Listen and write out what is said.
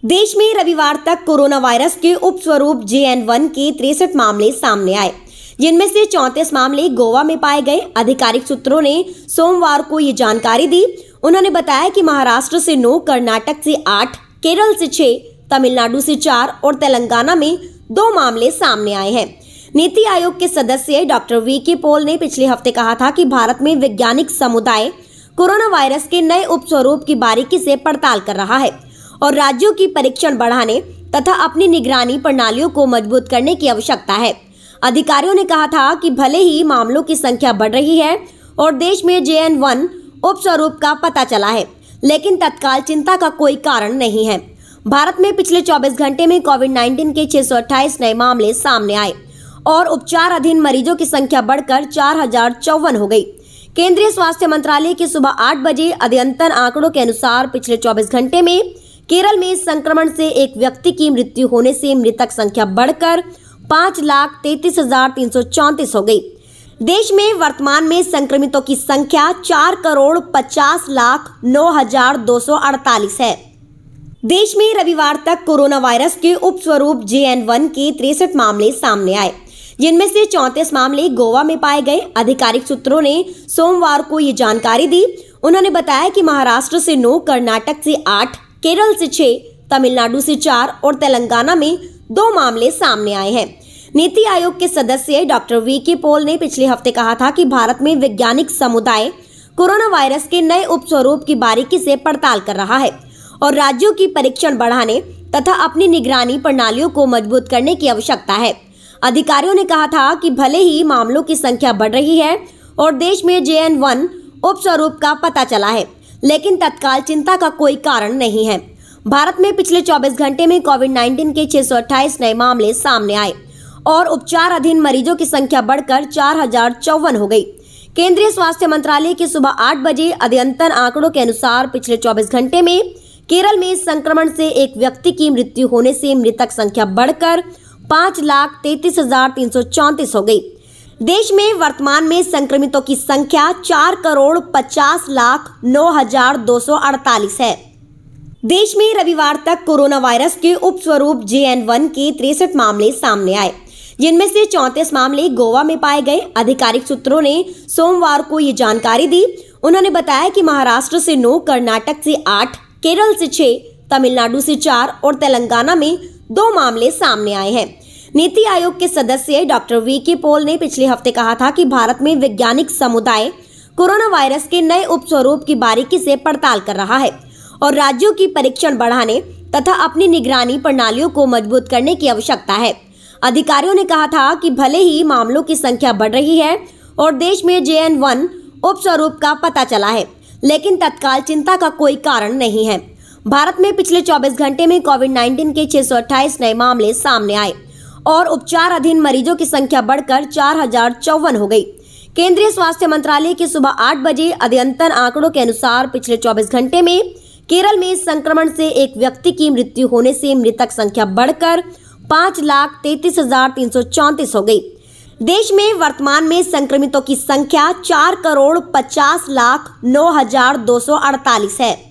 देश में रविवार तक कोरोना वायरस के उपस्वरूप JN1 के 63 मामले सामने आए, जिनमें से 34 मामले गोवा में पाए गए। आधिकारिक सूत्रों ने सोमवार को ये जानकारी दी। उन्होंने बताया कि महाराष्ट्र से 9, कर्नाटक से 8, केरल से 6, तमिलनाडु से 4 और तेलंगाना में 2 मामले सामने आए हैं। नीति आयोग के सदस्य डॉक्टर VK पॉल ने पिछले हफ्ते कहा था कि भारत में वैज्ञानिक समुदाय कोरोना वायरस के नए उपस्वरूप की बारीकी से पड़ताल कर रहा है और राज्यों की परीक्षण बढ़ाने तथा अपनी निगरानी प्रणालियों को मजबूत करने की आवश्यकता है। अधिकारियों ने कहा था कि भले ही मामलों की संख्या बढ़ रही है और देश में JN1 उपस्वरूप का पता चला है, लेकिन तत्काल चिंता का कोई कारण नहीं है। भारत में पिछले 24 घंटे में कोविड-19 के 628 नए मामले सामने आए और उपचाराधीन मरीजों की संख्या बढ़कर 4054 हो गई। केंद्रीय स्वास्थ्य मंत्रालय के सुबह 8 बजे अद्यतन आंकड़ों के अनुसार पिछले 24 घंटे में केरल में संक्रमण से एक व्यक्ति की मृत्यु होने से मृतक संख्या बढ़कर 5,33,334 हो गई। देश में वर्तमान में संक्रमितों की संख्या 4,50,09,248 है। देश में रविवार तक कोरोना वायरस के उपस्वरूप JN1 के 63 मामले सामने आए, जिनमें से 34 मामले गोवा में पाए गए। आधिकारिक सूत्रों ने सोमवार को ये जानकारी दी। उन्होंने बताया कि महाराष्ट्र से 9, कर्नाटक से 8, केरल से 6, तमिलनाडु से 4 और तेलंगाना में 2 मामले सामने आए हैं। नीति आयोग के सदस्य डॉक्टर VK पॉल ने पिछले हफ्ते कहा था कि भारत में वैज्ञानिक समुदाय कोरोना वायरस के नए उपस्वरूप की बारीकी से पड़ताल कर रहा है और राज्यों की परीक्षण बढ़ाने तथा अपनी निगरानी प्रणालियों को मजबूत करने की आवश्यकता है। अधिकारियों ने कहा था कि भले ही मामलों की संख्या बढ़ रही है और देश में JN1 उपस्वरूप का पता चला है, लेकिन तत्काल चिंता का कोई कारण नहीं है। भारत में पिछले 24 घंटे में कोविड-19 के 628 नए मामले सामने आए और उपचाराधीन मरीजों की संख्या बढ़कर 4054 हो गई। केंद्रीय स्वास्थ्य मंत्रालय के सुबह 8 बजे अद्यतन आंकड़ों के अनुसार पिछले 24 घंटे में केरल में संक्रमण से एक व्यक्ति की मृत्यु होने से मृतक संख्या बढ़कर 5,33,334 हो गई। देश में वर्तमान में संक्रमितों की संख्या 4,50,09,248 है। देश में रविवार तक कोरोना वायरस के उपस्वरूप JN1 के 63 मामले सामने आए, जिनमें से 34 मामले गोवा में पाए गए। आधिकारिक सूत्रों ने सोमवार को ये जानकारी दी। उन्होंने बताया कि महाराष्ट्र से 9, कर्नाटक से 8, केरल से 6, तमिलनाडु से 4 और तेलंगाना में 2 मामले सामने आए हैं। नीति आयोग के सदस्य डॉक्टर VK पॉल ने पिछले हफ्ते कहा था कि भारत में वैज्ञानिक समुदाय कोरोना वायरस के नए उपस्वरूप की बारीकी से पड़ताल कर रहा है और राज्यों की परीक्षण बढ़ाने तथा अपनी निगरानी प्रणालियों को मजबूत करने की आवश्यकता है। अधिकारियों ने कहा था कि भले ही मामलों की संख्या बढ़ रही है और देश में JN1 उपस्वरूप का पता चला है, लेकिन तत्काल चिंता का कोई कारण नहीं है। भारत में पिछले 24 घंटे में कोविड-19 के 628 नए मामले सामने आए और उपचाराधीन मरीजों की संख्या बढ़कर 4054 हो गई। केंद्रीय स्वास्थ्य मंत्रालय के सुबह 8 बजे अद्यतन आंकड़ों के अनुसार पिछले 24 घंटे में केरल में संक्रमण से एक व्यक्ति की मृत्यु होने से मृतक संख्या बढ़कर 5,33,334 हो गई। देश में वर्तमान में संक्रमितों की संख्या 4,50,09,248 है।